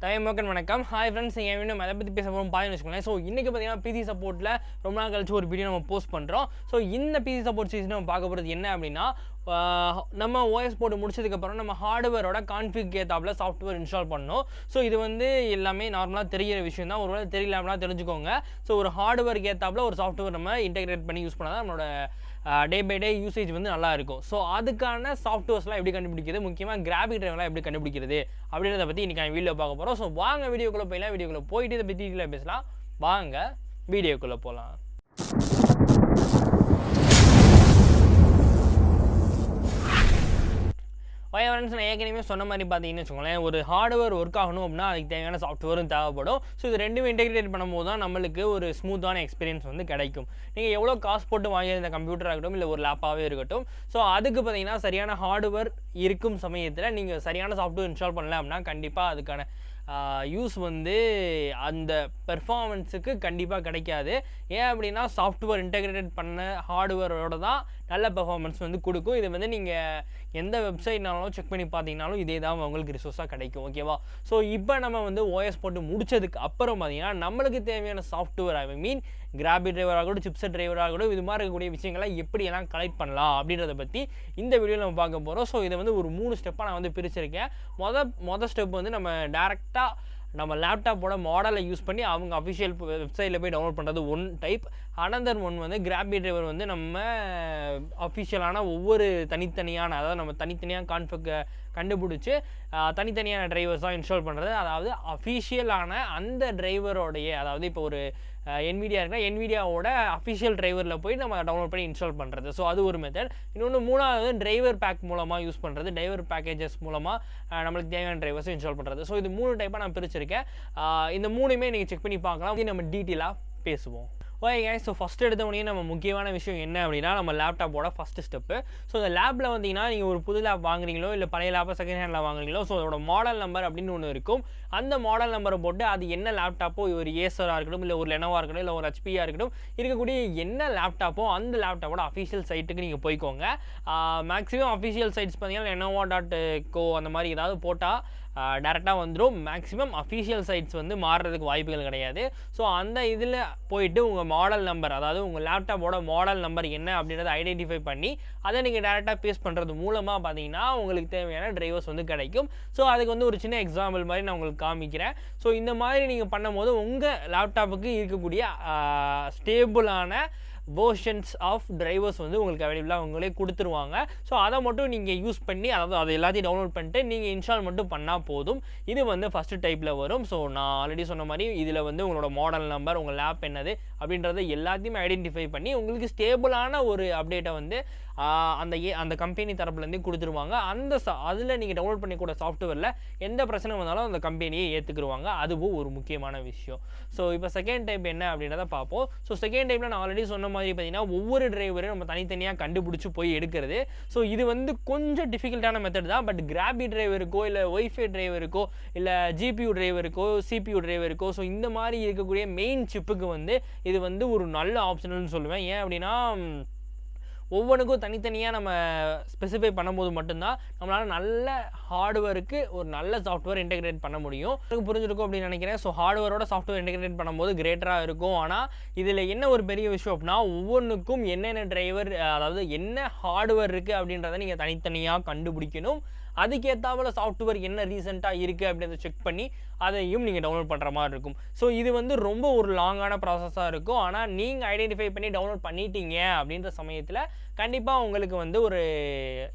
வணக்கம். Hi friends, நீங்கள் video அதை பற்றி பேச போகிறோம் பாருன்னு வச்சுக்கோங்களேன். ஸோ இன்றைக்கி பார்த்தீங்கன்னா பிசி சப்போர்ட்டில் ரொம்ப நாள் கழிச்சு ஒரு வீடியோ நம்ம போஸ்ட் பண்ணுறோம். ஸோ இந்த பிசி சப்போர்ட் சீரிஸ் நம்ம பார்க்க போகிறது என்ன அப்படின்னா, நம்ம ஓஎஸ் போட்டு முடிச்சதுக்கப்புறம் நம்ம ஹார்ட்வேரோட கான்ஃபிக் ஏத்தாப்புல சாஃப்ட்வேர் இன்ஸ்டால் பண்ணணும். ஸோ இது வந்து எல்லாமே நார்மலாக தெரிகிற விஷயம் தான். ஒருவேளை தெரியலாம்னா தெரிஞ்சுக்கோங்க. ஸோ ஒரு ஹார்ட்வேருக்கு ஏத்தாப்புல ஒரு சாஃப்ட்வேர் நம்ம இன்டெகிரேட் பண்ணி யூஸ் பண்ணால் தான் நம்மளோட டே பை டே யூசேஜ் வந்து நல்லா இருக்கும். ஸோ அதுக்கான சாஃப்ட்வேர்ஸ்லாம் எப்படி கண்டுபிடிக்கிறது, முக்கியமாக கிராஃபிக் டிரைவர்லாம் எப்படி கண்டுபிடிக்கிறது அப்படின்றத பற்றி இன்றைக்கி வீடியோ பார்க்க போகிறோம். ஸோ வாங்க வீடியோக்குள்ளே போயிடலாம். வீடியோக்குள்ளே போயிட்டு இதை பற்றி டீட்டெயிலாக பேசலாம். வாங்க வீடியோக்குள்ளே போகலாம். ஃப்ரெண்ட்ஸ், நான் ஏற்கனவே சொன்ன மாதிரி பார்த்தீங்கன்னு வச்சுக்கோங்களேன், ஒரு ஹார்ட்வேர் ஒர்க் ஆகணும் அப்படின்னா அதுக்கு தேவையான சாஃப்ட்வேரும் தேவைப்படும். ஸோ இது ரெண்டுமே இன்டெகிரேட் பண்ணும்போது தான் நம்மளுக்கு ஒரு ஸ்மூத்தான எக்ஸ்பீரியன்ஸ் வந்து கிடைக்கும். நீங்கள் எவ்வளோ காசு போட்டு வாங்கியிருந்த கம்ப்யூட்டராக இருக்கட்டும், இல்லை ஒரு லேப்பாகவே இருக்கட்டும், ஸோ அதுக்கு பார்த்தீங்கன்னா சரியான ஹார்ட்வேர் இருக்கும் சமயத்தில் நீங்கள் சரியான சாஃப்ட்வேர் இன்ஸ்டால் பண்ணல அப்படின்னா கண்டிப்பாக அதுக்கான யூஸ் வந்து அந்த பெர்ஃபார்மன்ஸுக்கு கண்டிப்பாக கிடைக்காது. ஏன் அப்படின்னா சாஃப்ட்வேர் இன்டெகிரேட் பண்ண ஹார்ட்வேரோட தான் நல்ல பெர்ஃபார்மன்ஸ் வந்து கொடுக்கும். இது வந்து நீங்கள் எந்த வெப்சைட்னாலும் செக் பண்ணி பார்த்தீங்கன்னாலும் இதே தான் உங்களுக்கு ரிசோர்ஸாக கிடைக்கும். ஓகேவா? ஸோ இப்போ நம்ம வந்து ஓஎஸ் போட்டு முடிச்சதுக்கு அப்புறம் பார்த்தீங்கன்னா நம்மளுக்கு தேவையான சாஃப்ட்வேர், ஐ மீன் கிராஃபிக் டிரைவராக இருக்கட்டும், சிப்செட் டிரைவராக இருக்கட்டும், இது மாதிரி இருக்கக்கூடிய விஷயங்களை எப்படியெல்லாம் கலெக்ட் பண்ணலாம் அப்படின்றத பற்றி இந்த வீடியோவில் நம்ம பார்க்க போகிறோம். ஸோ இதை வந்து ஒரு 3 ஸ்டெப்பாக நான் வந்து பிரிச்சிருக்கேன். மொதல் ஸ்டெப் வந்து நம்ம டேரெக்டாக நம்ம லேப்டாப்போட மாடலை யூஸ் பண்ணி அவங்க அஃபிஷியல் வெப்சைட்டில் போய் டவுன்லோட் பண்ணுறது ஒன் டைப். அனதர் ஒன் வந்து கிராஃபிக் டிரைவர் வந்து நம்ம அஃபிஷியலான ஒவ்வொரு தனித்தனியான, அதாவது நம்ம தனித்தனியாக கான்ஃபிக் கண்டுபிடிச்சி தனித்தனியான டிரைவர்ஸ் தான் இன்ஸ்டால் பண்ணுறது. அதாவது அஃபிஷியலான அந்த டிரைவரோடைய, அதாவது இப்போ ஒரு nvidia இருக்குன்னா nvidiaவோட அஃபிஷியல் டிரைவரில் போய் நம்ம டவுன்லோட் பண்ணி இன்ஸ்டால் பண்ணுறது. ஸோ அது ஒரு மெத்தட். இன்னொன்று மூணாவது டிரைவர் பேக் மூலமாக யூஸ் பண்ணுறது, டிரைவர் பேக்கேஜஸ் மூலமாக நம்மளுக்கு தேவையான டிரைவர்ஸை இன்ஸ்டால் பண்ணுறது. ஸோ இது 3 டைப்பாக நான் பிரிச்சிருக்கேன். இந்த 3மே நீங்கள் செக் பண்ணி பார்க்கலாம். நம்ம டீட்டெயிலாக பேசுவோம். ஓகே கைஸ், ஸோ ஃபஸ்ட் எடுத்த உடனே நம்ம முக்கியமான விஷயம் என்ன அப்படின்னா நம்ம லேப்டாப்போட ஃபஸ்ட்டு ஸ்டெப்பு. ஸோ இந்த லேப்பில் வந்தீங்கன்னா நீங்கள் ஒரு புது லேப் வாங்குறீங்களோ இல்லை பழைய லேப்பை செகண்ட் ஹேண்டில் வாங்குறீங்களோ, ஸோ அதோட மாடல் நம்பர் அப்படின்னு ஒன்று இருக்கும். அந்த மாடல் நம்பரை போட்டு அது என்ன லேப்டாப்போ, ஒரு ஏசராக இருக்கட்டும், இல்லை ஒரு லெனோவாக இருக்கட்டும், இல்லை ஒரு ஹெச்பியாக இருக்கட்டும், இருக்கக்கூடிய என்ன லேப்டாப்போ அந்த லேப்டாப்போட அஃபிஷியல் சைட்டுக்கு நீங்கள் போய்க்கோங்க. மேக்ஸிமம் அஃபிஷியல் சைட்ஸ் பார்த்தீங்கன்னா lenovo.co அந்த மாதிரி ஏதாவது போட்டால் டேரெக்டாக வந்துடும். மேக்ஸிமம் அஃபிஷியல் சைட்ஸ் வந்து மாறுறதுக்கு வாய்ப்புகள் கிடையாது. ஸோ அந்த இதில் போயிட்டு உங்கள் மாடல் நம்பர், அதாவது உங்கள் லேப்டாப்போட மாடல் நம்பர் என்ன அப்படின்றத ஐடென்டிஃபை பண்ணி அதை நீங்கள் டேரெக்டாக பேஸ்ட் பண்ணுறது மூலமாக பார்த்தீங்கன்னா உங்களுக்கு தேவையான டிரைவர்ஸ் வந்து கிடைக்கும். ஸோ அதுக்கு வந்து ஒரு சின்ன எக்ஸாம்பிள் மாதிரி நான் உங்களுக்கு காமிக்கிறேன். ஸோ இந்த மாதிரி நீங்கள் பண்ணும்போது உங்கள் லேப்டாப்புக்கு இருக்கக்கூடிய ஸ்டேபிளான வெர்ஷன்ஸ் ஆஃப் டிரைவர்ஸ் வந்து உங்களுக்கு அவைலபிளாக அவங்களே கொடுத்துருவாங்க. ஸோ அதை மட்டும் நீங்கள் யூஸ் பண்ணி, அதாவது அதை எல்லாத்தையும் டவுன்லோட் பண்ணிட்டு நீங்கள் இன்ஸ்டால் மட்டும் பண்ணால் போதும். இது வந்து ஃபஸ்ட்டு டைப்பில் வரும். ஸோ நான் ஆல்ரெடி சொன்ன மாதிரி இதில் வந்து உங்களோட மாடல் நம்பர், உங்கள் லேப் என்னது அப்படின்றத எல்லாத்தையுமே ஐடென்டிஃபை பண்ணி உங்களுக்கு ஸ்டேபிளான ஒரு அப்டேட்டை வந்து அந்த கம்பெனி தரப்புலேருந்து கொடுத்துருவாங்க. அதில் நீங்கள் டவுன்லோட் பண்ணிக்கூட சாஃப்ட்வேரில் எந்த பிரச்சனை வந்தாலும் அந்த கம்பெனியை ஏற்றுக்குருவாங்க. அதுவும் ஒரு முக்கியமான விஷயம். ஸோ இப்போ செகண்ட் டைப் என்ன அப்படின்றத பார்ப்போம். ஸோ செகண்ட் டைப்பில் நான் ஆல்ரெடி சொன்ன மாதிரி பார்த்தீங்கன்னா ஒவ்வொரு டிரைவரையும் நம்ம தனித்தனியாக கண்டுபிடிச்சி போய் எடுக்கிறது. ஸோ இது வந்து கொஞ்சம் டிஃபிகல்ட்டான மெத்தட் தான். பட் கிராஃபிக் டிரைவருக்கோ இல்லை ஒய்ஃபை டிரைவருக்கோ இல்லை ஜிபியூ டிரைவருக்கோ சிபியூ டிரைவருக்கோ, ஸோ இந்த மாதிரி இருக்கக்கூடிய மெயின் சிப்புக்கு வந்து இது வந்து ஒரு நல்ல ஆப்ஷனல்னு சொல்லுவேன். ஏன் அப்படின்னா ஒவ்வொன்றுக்கும் தனித்தனியாக நம்ம ஸ்பெசிஃபை பண்ணும்போது மட்டும்தான் நம்மளால் நல்ல ஹார்ட்வேருக்கு ஒரு நல்ல சாஃப்ட்வேர் இன்டெகிரேட் பண்ண முடியும். எனக்கு புரிஞ்சிருக்கும் அப்படின்னு நினைக்கிறேன். ஸோ ஹார்ட்வேரோட சாஃப்ட்வேர் இன்டெகிரேட் பண்ணும்போது கிரேட்டராக இருக்கும். ஆனால் இதில் என்ன ஒரு பெரிய விஷயம் அப்படின்னா ஒவ்வொன்றுக்கும் என்னென்ன டிரைவர், அதாவது என்ன ஹார்ட்வேர் இருக்குது அப்படின்றத நீங்கள் தனித்தனியாக கண்டுபிடிக்கணும். அதுக்கேற்றாவில் சாஃப்ட்வேர் என்ன ரீசெண்டாக இருக்குது அப்படின்றத செக் பண்ணி அதையும் நீங்கள் டவுன்லோட் பண்ணுற மாதிரி இருக்கும். ஸோ இது வந்து ரொம்ப ஒரு லாங்கான ப்ராசஸாக இருக்கும். ஆனால் நீங்கள் ஐடென்டிஃபை பண்ணி டவுன்லோட் பண்ணிட்டீங்க அப்படின்ற சமயத்தில் கண்டிப்பாக உங்களுக்கு வந்து ஒரு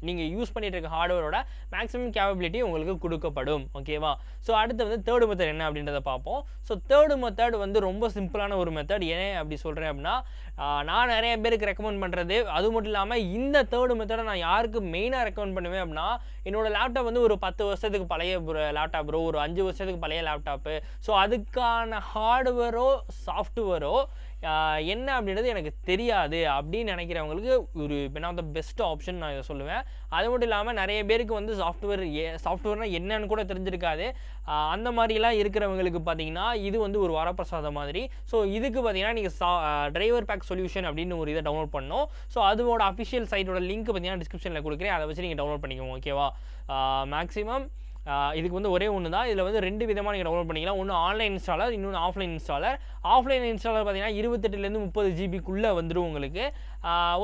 நீங்கள் யூஸ் பண்ணிட்டு இருக்க ஹார்ட்வேரோட மேக்ஸிமம் கேப்பபிலிட்டி உங்களுக்கு கொடுக்கப்படும். ஓகேவா? ஸோ அடுத்து வந்து தேர்டு மெத்தட் என்ன அப்படின்றத பார்ப்போம். ஸோ தேர்டு மெத்தட் வந்து ரொம்ப சிம்பிளான ஒரு மெத்தட். ஏன் அப்படி சொல்கிறேன் அப்படின்னா நான் நிறைய பேருக்கு ரெக்கமெண்ட் பண்ணுறது, அது மட்டும் இல்லாமல் இந்த தேர்டு மெத்தடை நான் யாருக்கு மெயினாக ரெக்கமெண்ட் பண்ணுவேன் அப்படின்னா, என்னோட லேப்டாப் வந்து ஒரு 10 வருஷத்துக்கு பழைய லேப்டாப் ப்ரோ, ஒரு 5 வருஷத்துக்கு பழைய லேப்டாப்பு. ஸோ அதுக்கான ஹார்ட்வேரோ சாஃப்ட்வேரோ என்ன அப்படின்றது எனக்கு தெரியாது அப்படின்னு நினைக்கிறவங்களுக்கு ஒரு one of the best option நான் இதை சொல்லுவேன். அது மட்டும் இல்லாமல் நிறைய பேருக்கு வந்து சாஃப்ட்வேர்னால் என்னன்னு கூட தெரிஞ்சிருக்காது. அந்த மாதிரிலாம் இருக்கிறவங்களுக்கு பார்த்தீங்கன்னா இது வந்து ஒரு வரப்பிரசாதம் மாதிரி. ஸோ இதுக்கு பார்த்தீங்கன்னா நீங்கள் டிரைவர் பேக் சொல்யூஷன் அப்படின்னு ஒரு இதை டவுன்லோட் பண்ணணும். ஸோ அதோட அஃபிஷியல் சைட்டோட லிங்க் பார்த்தீங்கன்னா டிஸ்கிரிப்ஷனில் கொடுக்குறேன். அதை வச்சு நீங்கள் டவுன்லோட் பண்ணிக்கோங்க. ஓகேவா? மேக்ஸிமம் இதுக்கு வந்து ஒரே ஒன்று தான். இதில் வந்து 2 விதமாக நீங்கள் டவுன்லோட் பண்ணிக்கலாம். ஒன்று ஆன்லைன் இன்ஸ்டாலர், இன்னொன்று ஆஃப்லைன் இன்ஸ்டாலர். ஆஃப்லைன் இன்ஸ்டாலர் பார்த்தீங்கன்னா 28லேருந்து 30 ஜிபிக்குள்ளே வந்துடும் உங்களுக்கு.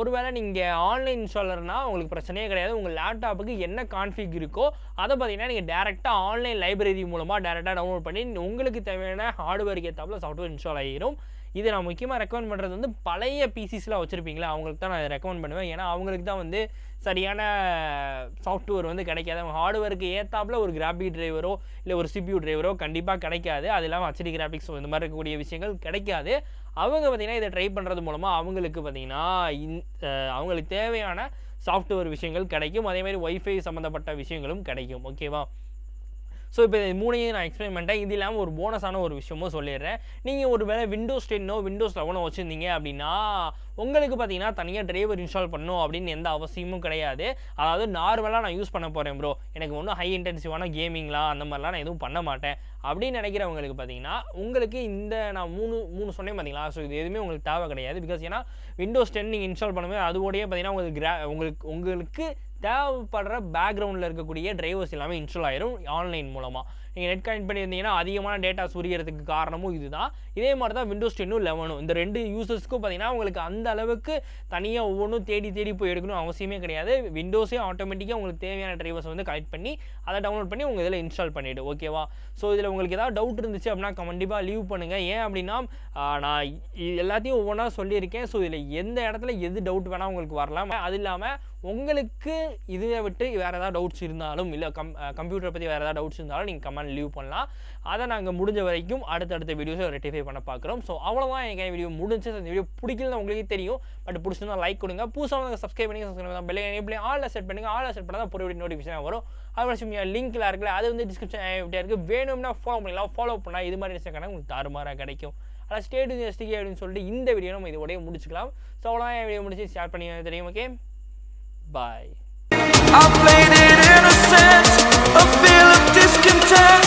ஒருவேளை நீங்கள் ஆன்லைன் இன்ஸ்டாலர்னால் உங்களுக்கு பிரச்சனையே கிடையாது. உங்கள் லேப்டாப்புக்கு என்ன கான்ஃபிக் இருக்கோ அதை பார்த்தீங்கன்னா நீங்கள் டேரெக்டாக ஆன்லைன் லைப்ரரி மூலமாக டேரெக்டாக டவுன்லோட் பண்ணி உங்களுக்கு தேவையான ஹார்ட்வேருக்கு ஏற்றாப்புல சாஃப்ட்வேர் இன்ஸ்டால் ஆகிடும். இது நான் முக்கியமாக ரெக்கமெண்ட் பண்ணுறது வந்து பழைய பிசிஸ்லாம் வச்சுருப்பீங்களா அவங்களுக்கு தான் நான் ரெக்கமெண்ட் பண்ணுவேன். ஏன்னா அவங்களுக்கு தான் வந்து சரியான சாஃப்ட்வேர் வந்து கிடைக்காது. அவங்க ஹார்ட்வேருக்கு ஏற்றாப்புல ஒரு கிராஃபிக் டிரைவரோ இல்லை ஒரு CPU டிரைவரோ கண்டிப்பாக கிடைக்காது. அது இல்லாமல் HD கிராஃபிக்ஸ் இந்த மாதிரி இருக்கக்கூடிய விஷயங்கள் கிடைக்காது. அவங்க பார்த்திங்கன்னா இதை ட்ரை பண்ணுறது மூலமாக அவங்களுக்கு பார்த்திங்கன்னா அவங்களுக்கு தேவையான சாஃப்ட்வேர் விஷயங்கள் கிடைக்கும். அதேமாதிரி ஒய்ஃபை சம்மந்தப்பட்ட விஷயங்களும் கிடைக்கும். ஓகேவா? ஸோ இப்போ இது 3ஐயும் நான் எக்ஸ்பிளைன் பண்ணிட்டேன். இது இல்லாமல் ஒரு போனஸான ஒரு விஷயமும் சொல்லிடுறேன். நீங்கள் ஒரு வேளை Windows 10 Windows 11 வச்சுருந்தீங்க அப்படின்னா உங்களுக்கு பார்த்தீங்கன்னா தனியாக டிரைவர் இன்ஸ்டால் பண்ணணும் அப்படின்னு எந்த அவசியமும் கிடையாது. அதாவது நார்மலாக நான் யூஸ் பண்ண போகிறேன் ப்ரோ, எனக்கு ஒன்றும் ஹை இன்டென்சிவான கேமிங்லாம் அந்த மாதிரிலாம் நான் எதுவும் பண்ண மாட்டேன் அப்படின்னு நினைக்கிறவங்களுக்கு பார்த்தீங்கன்னா உங்களுக்கு இந்த நான் மூணு சொன்னேன் பார்த்தீங்களா. ஸோ இது எதுவுமே உங்களுக்கு தேவை கிடையாது. பிகாஸ் ஏன்னா Windows 10 நீங்கள் இன்ஸ்டால் பண்ணும்போது அதோடய பார்த்தீங்கன்னா உங்களுக்கு தேவைப்படுற பேக்ரவுண்டில் இருக்கக்கூடிய டிரைவர்ஸ் எல்லாமே இன்ஸ்டால் ஆயிரும் ஆன்லைன் மூலமாக. நீங்கள் நெட் கனெக்ட் பண்ணியிருந்தீங்கன்னா அதிகமான டேட்டா சுரியறதுக்கு காரணமும் இதுதான். இதே மாதிரி தான் Windows 10 11 இந்த 2 யூசர்ஸ்க்கும் பார்த்தீங்கன்னா உங்களுக்கு அந்த அளவுக்கு தனியாக ஒவ்வொன்றும் தேடி போய் எடுக்கணும் அவசியமே கிடையாது. விண்டோஸே ஆட்டோமேட்டிக்காக உங்களுக்கு தேவையான டிரைவர்ஸ் வந்து கனெக்ட் பண்ணி அதை டவுன்லோட் பண்ணி உங்கள் இதில் இன்ஸ்டால் பண்ணிவிடு. ஓகேவா? ஸோ இதில் உங்களுக்கு ஏதாவது டவுட் இருந்துச்சு அப்படின்னா கண்டிப்பாக லீவ் பண்ணுங்கள். ஏன் அப்படின்னா நான் எல்லாத்தையும் ஒவ்வொன்றா சொல்லியிருக்கேன். ஸோ இதில் எந்த இடத்துல எது டவுட் வேணால் உங்களுக்கு வரலாம். அது இல்லாமல் உங்களுக்கு இதை விட்டு வேறு ஏதாவது டவுட்ஸ் இருந்தாலும் இல்லை கம்ப்யூட்டரை பற்றி வேறு ஏதாவது டவுட்ஸ் இருந்தாலும் நீங்கள் கமெண்ட் லீவ் பண்ணலாம். அதை நாங்கள் முடிஞ்ச வரைக்கும் அடுத்தடுத்த வீடியோஸை ரெக்டிஃபை பண்ண பார்க்குறோம். ஸோ அவ்வளோதான் எங்கள் வீடியோ முடிஞ்சு. அந்த வீடியோ பிடிக்கலன்னு உங்களுக்கே தெரியும். பட் பிடிச்சிருந்தா லைக் கொடுங்க. புதுசாக சப்ஸ்கிரைப் பண்ணி பெல் ஐக்கனை ஆலில் செட் பண்ணுங்கள். ஆலில் செட் பண்ணால் தான் ஒரு வீடியோ நோட்டிஃபிகேஷன் வரும். அது லிங்க்ல இருக்குல்ல, அது வந்து டிஸ்கிரிப்ஷன் எப்படியா இருக்குது, வேணும்னா ஃபாலோ பண்ணிக்கலாம். ஃபாலோ பண்ணால் இது மாதிரி இன்ஸ்டாகிராம் உங்களுக்கு தாறுமாறாக கிடைக்கும். அதான் ஸ்டேட் எஸ்டிகே அப்படின்னு சொல்லிட்டு இந்த வீடியோ நம்ம இதோடய முடிச்சுக்கலாம். ஸோ அவ்வளோதான் வீடியோ முடிச்சு ஷேர் பண்ணி தெரியும். Okay, bye. I played it innocent, a feel of discontent.